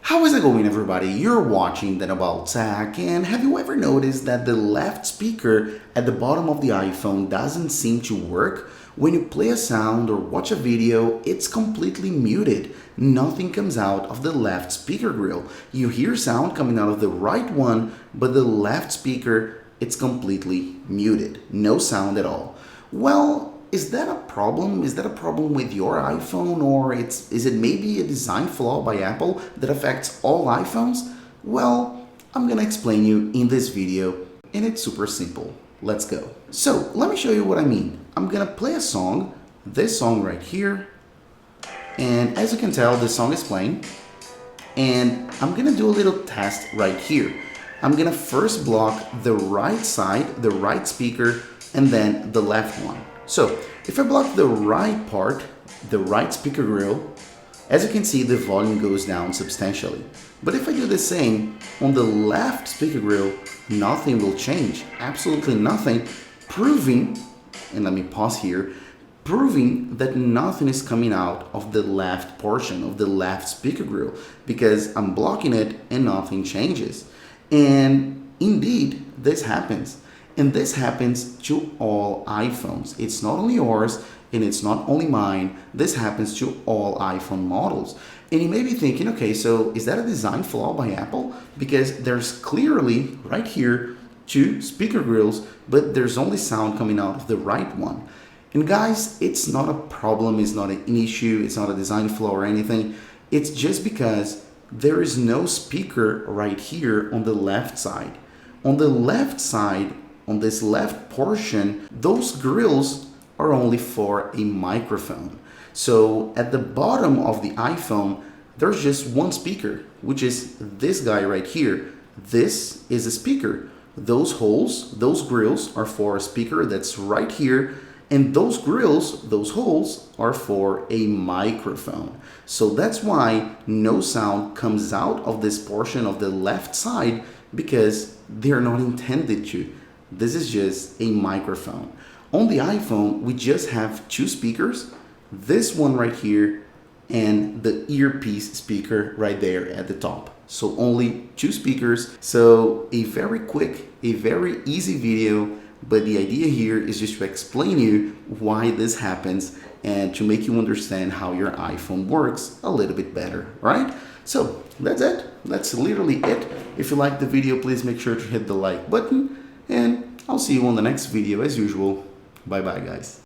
How is it going, everybody? You're watching Then About Tech, and have you ever noticed that the left speaker at the bottom of the iPhone doesn't seem to work? When you play a sound or watch a video, it's completely muted. Nothing comes out of the left speaker grill. You hear sound coming out of the right one, but the left speaker, it's completely muted. No sound at all. Well, is that a problem? Is that a problem with your iPhone, or is it maybe a design flaw by Apple that affects all iPhones? Well, I'm gonna explain you in this video, and it's super simple. Let's go. So let me show you what I mean. I'm gonna play a song, this song right here, and as you can tell, the song is playing, and I'm gonna do a little test right here. I'm gonna first block the right side, the right speaker, and then the left one. So if I block the right part, the right speaker grill, as you can see, the volume goes down substantially. But if I do the same on the left speaker grill, nothing will change, absolutely nothing, proving, and let me pause here, proving that nothing is coming out of the left portion of the left speaker grill because I'm blocking it and nothing changes. And indeed, this happens. And this happens to all iPhones. It's not only yours and it's not only mine. This happens to all iPhone models. And you may be thinking, okay, so is that a design flaw by Apple? Because there's clearly right here two speaker grills, but there's only sound coming out of the right one. And guys, it's not a problem, it's not an issue, it's not a design flaw or anything. It's just because there is no speaker right here on the left side. On the left side, on this left portion, those grills are only for a microphone. So at the bottom of the iPhone, there's just one speaker, which is this guy right here. This is a speaker. Those holes, those grills are for a speaker that's right here. And those grills, those holes, are for a microphone. So that's why no sound comes out of this portion of the left side, because they're not intended to. This is just a microphone. On the iPhone, we just have two speakers, this one right here and the earpiece speaker right there at the top. So only two speakers. So a very quick, a very easy video, but the idea here is just to explain you why this happens and to make you understand how your iPhone works a little bit better, right? So that's it. That's literally it. If you like the video, please make sure to hit the like button. And I'll see you on the next video as usual. Bye bye, guys.